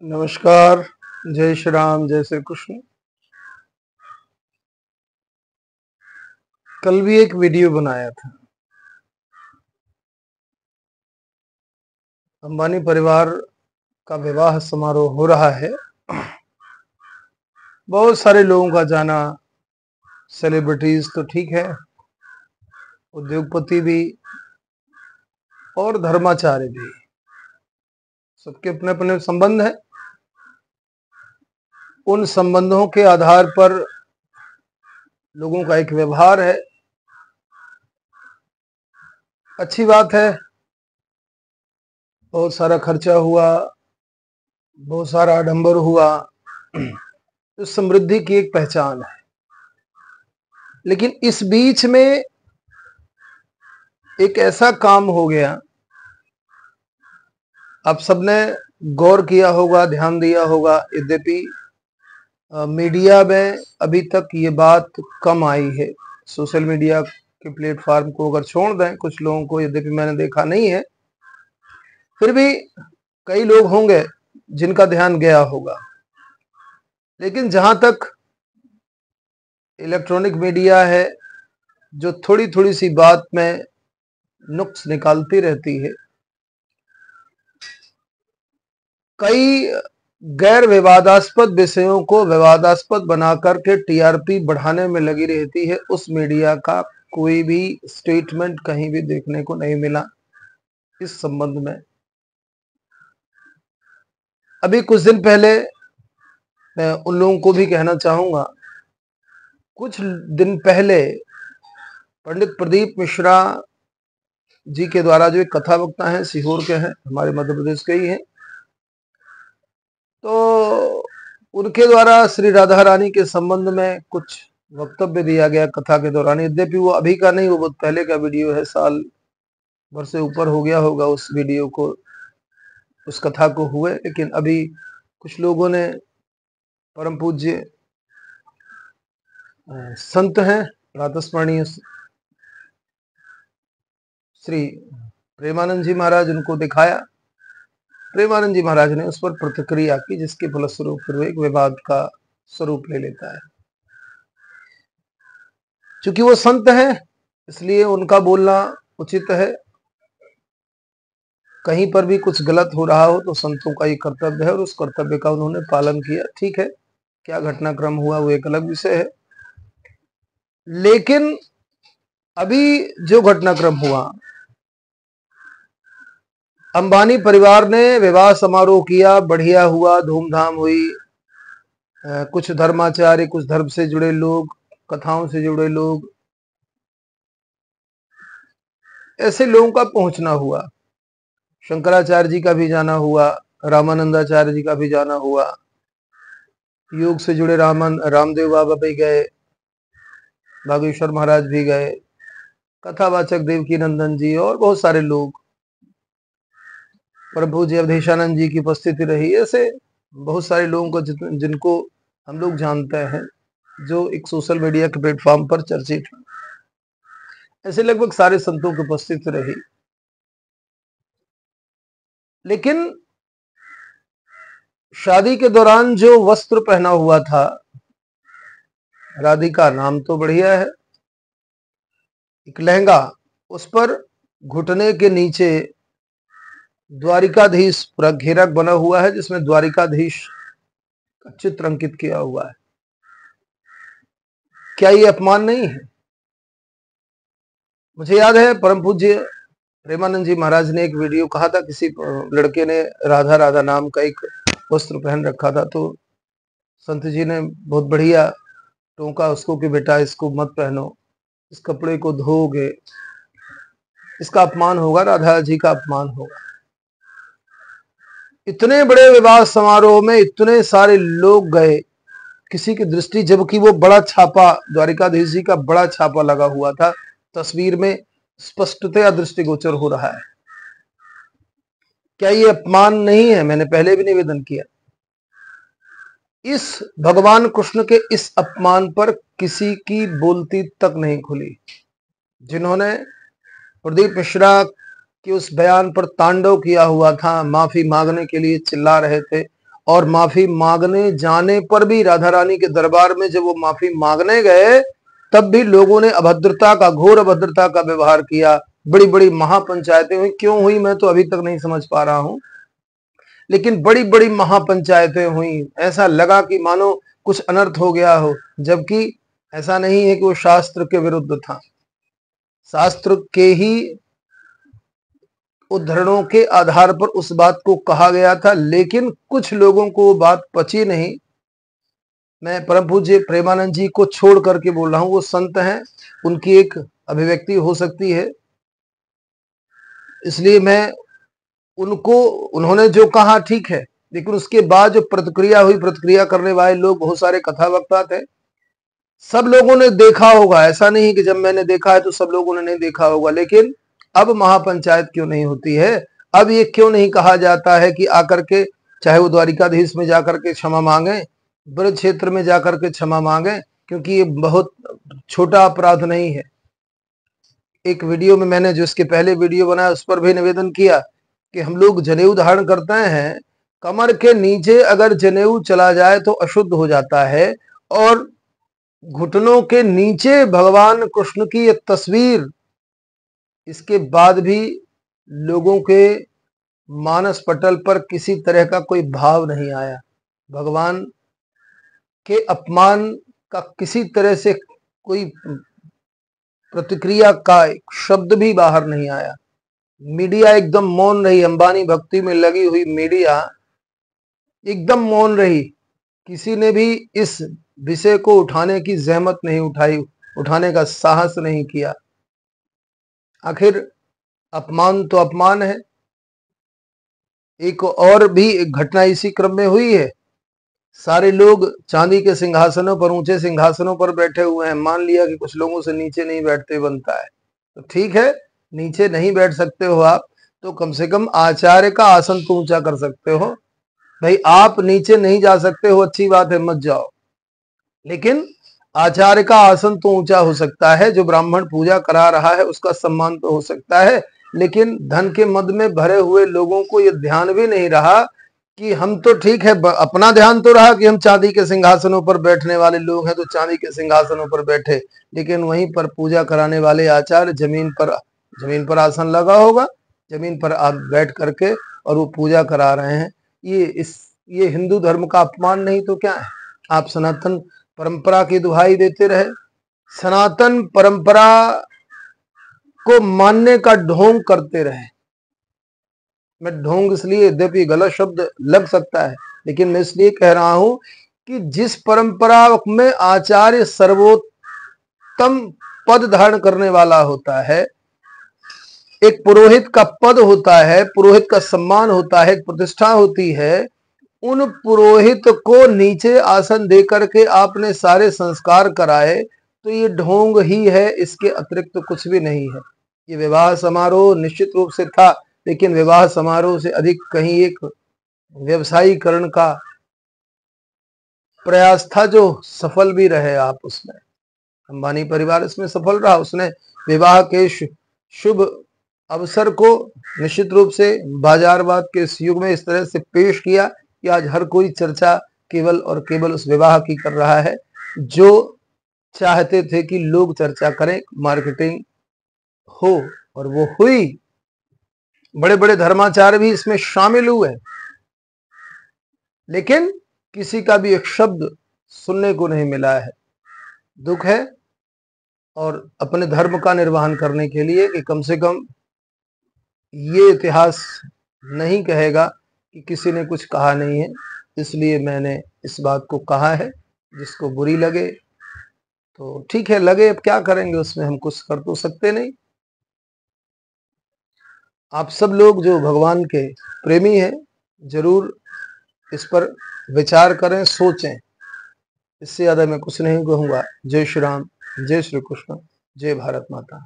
नमस्कार। जय श्री राम, जय श्री कृष्ण। कल भी एक वीडियो बनाया था। अंबानी परिवार का विवाह समारोह हो रहा है। बहुत सारे लोगों का जाना, सेलिब्रिटीज तो ठीक है, उद्योगपति भी और धर्माचार्य भी, सबके अपने अपने संबंध है। उन संबंधों के आधार पर लोगों का एक व्यवहार है। अच्छी बात है। बहुत सारा खर्चा हुआ, बहुत सारा आडंबर हुआ, तो समृद्धि की एक पहचान है। लेकिन इस बीच में एक ऐसा काम हो गया, आप सबने गौर किया होगा, ध्यान दिया होगा। यद्यपि मीडिया में अभी तक ये बात कम आई है। सोशल मीडिया के प्लेटफॉर्म को अगर छोड़ दें, कुछ लोगों को यद्यपि मैंने देखा नहीं है, फिर भी कई लोग होंगे जिनका ध्यान गया होगा। लेकिन जहां तक इलेक्ट्रॉनिक मीडिया है, जो थोड़ी थोड़ी सी बात में नुक्स निकालती रहती है, कई गैर विवादास्पद विषयों को विवादास्पद बनाकर के टीआरपी बढ़ाने में लगी रहती है, उस मीडिया का कोई भी स्टेटमेंट कहीं भी देखने को नहीं मिला इस संबंध में। अभी कुछ दिन पहले मैं उन लोगों को भी कहना चाहूंगा, कुछ दिन पहले पंडित प्रदीप मिश्रा जी के द्वारा, जो एक कथा वक्ता हैं, सीहोर के हैं, हमारे मध्य प्रदेश के ही हैं, तो उनके द्वारा श्री राधा रानी के संबंध में कुछ वक्तव्य दिया गया कथा के दौरान। यद्यपि वो अभी का नहीं, वो बहुत पहले का वीडियो है, साल भर से ऊपर हो गया होगा उस वीडियो को, उस कथा को हुए। लेकिन अभी कुछ लोगों ने, परम पूज्य संत हैं, प्रातस्मरणीय श्री प्रेमानंद जी महाराज, उनको दिखाया। प्रेमानंद जी महाराज ने उस पर प्रतिक्रिया की, जिसके फलस्वरूप फिर एक विवाद का स्वरूप ले लेता है। चूंकि वो संत हैं, इसलिए उनका बोलना उचित है। कहीं पर भी कुछ गलत हो रहा हो तो संतों का ये कर्तव्य है, और उस कर्तव्य का उन्होंने पालन किया। ठीक है, क्या घटनाक्रम हुआ वो एक अलग विषय है। लेकिन अभी जो घटनाक्रम हुआ, अंबानी परिवार ने विवाह समारोह किया, बढ़िया हुआ, धूमधाम हुई। कुछ धर्माचार्य, कुछ धर्म से जुड़े लोग, कथाओं से जुड़े लोग, ऐसे लोगों का पहुंचना हुआ। शंकराचार्य जी का भी जाना हुआ, रामानंदाचार्य जी का भी जाना हुआ, योग से जुड़े रामदेव बाबा भी गए, बागेश्वर महाराज भी गए, कथावाचक देवकी नंदन जी और बहुत सारे लोग, प्रभु जी अवधेशानंद जी की उपस्थिति रही। ऐसे बहुत सारे लोगों को जिनको हम लोग जानते हैं, जो एक सोशल मीडिया के प्लेटफॉर्म पर चर्चित हैं, ऐसे लगभग सारे संतों की उपस्थिति रही। लेकिन शादी के दौरान जो वस्त्र पहना हुआ था, राधिका नाम तो बढ़िया है, एक लहंगा, उस पर घुटने के नीचे द्वारिकाधीश पूरा घेरा बना हुआ है, जिसमें द्वारिकाधीश का चित्र अंकित किया हुआ है। क्या ये अपमान नहीं है? मुझे याद है परम पूज्य प्रेमानंद जी महाराज ने एक वीडियो कहा था, किसी लड़के ने राधा राधा नाम का एक वस्त्र पहन रखा था, तो संत जी ने बहुत बढ़िया टोका उसको कि बेटा इसको मत पहनो, इस कपड़े को धोगे, इसका अपमान होगा, राधा जी का अपमान होगा। इतने बड़े विवाह समारोह में इतने सारे लोग गए, किसी की दृष्टि, जबकि वो बड़ा छापा, द्वारिकाधीश जी का बड़ा छापा लगा हुआ था, तस्वीर में स्पष्टतया दृष्टिगोचर हो रहा है। क्या ये अपमान नहीं है? मैंने पहले भी निवेदन किया, इस भगवान कृष्ण के इस अपमान पर किसी की बोलती तक नहीं खुली। जिन्होंने प्रदीप मिश्रा के उस बयान पर तांडव किया हुआ था, माफी मांगने के लिए चिल्ला रहे थे, और माफी मांगने जाने पर भी राधा रानी के दरबार में जब वो माफी मांगने गए तब भी लोगों ने अभद्रता का, घोर अभद्रता का व्यवहार किया। बड़ी बड़ी महापंचायतें हुई, क्यों हुई मैं तो अभी तक नहीं समझ पा रहा हूं, लेकिन बड़ी बड़ी महापंचायतें हुई। ऐसा लगा कि मानो कुछ अनर्थ हो गया हो, जबकि ऐसा नहीं है कि वो शास्त्र के विरुद्ध था। शास्त्र के ही उद्धरणों के आधार पर उस बात को कहा गया था, लेकिन कुछ लोगों को वो बात पची नहीं। मैं परम पूज्य प्रेमानंद जी को छोड़ करके बोल रहा हूं, वो संत हैं, उनकी एक अभिव्यक्ति हो सकती है, इसलिए मैं उनको, उन्होंने जो कहा ठीक है, लेकिन उसके बाद जो प्रतिक्रिया हुई, प्रतिक्रिया करने वाले लोग बहुत सारे कथा वक्ता थे। सब लोगों ने देखा होगा, ऐसा नहीं कि जब मैंने देखा है तो सब लोगों ने नहीं देखा होगा, लेकिन अब महापंचायत क्यों नहीं होती है? अब ये क्यों नहीं कहा जाता है कि आकर के, चाहे वो द्वारिकाधीश में जाकर के क्षमा मांगे, ब्रज क्षेत्र में जाकर के क्षमा मांगे, क्योंकि ये बहुत छोटा अपराध नहीं है। एक वीडियो में मैंने जो इसके पहले वीडियो बनाया उस पर भी निवेदन किया कि हम लोग जनेऊ धारण करते हैं, कमर के नीचे अगर जनेऊ चला जाए तो अशुद्ध हो जाता है, और घुटनों के नीचे भगवान कृष्ण की एक तस्वीर, इसके बाद भी लोगों के मानस पटल पर किसी तरह का कोई भाव नहीं आया। भगवान के अपमान का किसी तरह से कोई प्रतिक्रिया का एक शब्द भी बाहर नहीं आया। मीडिया एकदम मौन रही, अंबानी भक्ति में लगी हुई मीडिया एकदम मौन रही। किसी ने भी इस विषय को उठाने की जहमत नहीं उठाई, उठाने का साहस नहीं किया। आखिर अपमान तो अपमान है। एक और भी एक घटना इसी क्रम में हुई है। सारे लोग चांदी के सिंहासनों पर, ऊंचे सिंहासनों पर बैठे हुए हैं। मान लिया कि कुछ लोगों से नीचे नहीं बैठते बनता है, तो ठीक है, नीचे नहीं बैठ सकते हो आप, तो कम से कम आचार्य का आसन तो ऊंचा कर सकते हो। भाई आप नीचे नहीं जा सकते हो, अच्छी बात है, मत जाओ, लेकिन आचार्य का आसन तो ऊंचा हो सकता है। जो ब्राह्मण पूजा करा रहा है उसका सम्मान तो हो सकता है, लेकिन धन के मद में भरे हुए लोगों को यह ध्यान भी नहीं रहा कि हम तो ठीक है, अपना ध्यान तो रहा कि हम चांदी के सिंहासनों पर बैठने वाले लोग हैं तो चांदी के सिंहासनों पर बैठे, लेकिन वहीं पर पूजा कराने वाले आचार्य जमीन पर आसन लगा होगा, जमीन पर आप बैठ करके और वो पूजा करा रहे हैं। ये हिंदू धर्म का अपमान नहीं तो क्या है? आप सनातन परंपरा की दुहाई देते रहे, सनातन परंपरा को मानने का ढोंग करते रहे। मैं ढोंग इसलिए, यद्यपि गलत शब्द लग सकता है, लेकिन मैं इसलिए कह रहा हूं कि जिस परंपरा में आचार्य सर्वोत्तम पद धारण करने वाला होता है, एक पुरोहित का पद होता है, पुरोहित का सम्मान होता है, एक प्रतिष्ठा होती है, उन पुरोहित को नीचे आसन दे करके आपने सारे संस्कार कराए, तो ये ढोंग ही है, इसके अतिरिक्त तो कुछ भी नहीं है। ये विवाह समारोह निश्चित रूप से था, लेकिन विवाह समारोह से अधिक कहीं एक व्यवसायीकरण का प्रयास था, जो सफल भी रहे आप उसमें। अंबानी परिवार इसमें सफल रहा, उसने विवाह के शुभ अवसर को निश्चित रूप से बाजारवाद के इस युग में इस तरह से पेश किया कि आज हर कोई चर्चा केवल और केवल उस विवाह की कर रहा है, जो चाहते थे कि लोग चर्चा करें, मार्केटिंग हो, और वो हुई। बड़े बड़े धर्माचार्य भी इसमें शामिल हुए, लेकिन किसी का भी एक शब्द सुनने को नहीं मिला है। दुख है, और अपने धर्म का निर्वहन करने के लिए कि कम से कम ये इतिहास नहीं कहेगा कि किसी ने कुछ कहा नहीं है, इसलिए मैंने इस बात को कहा है। जिसको बुरी लगे तो ठीक है, लगे, अब क्या करेंगे, उसमें हम कुछ कर तो सकते नहीं। आप सब लोग जो भगवान के प्रेमी हैं, जरूर इस पर विचार करें, सोचें। इससे ज्यादा मैं कुछ नहीं कहूंगा। जय श्री राम, जय श्री कृष्ण, जय भारत माता।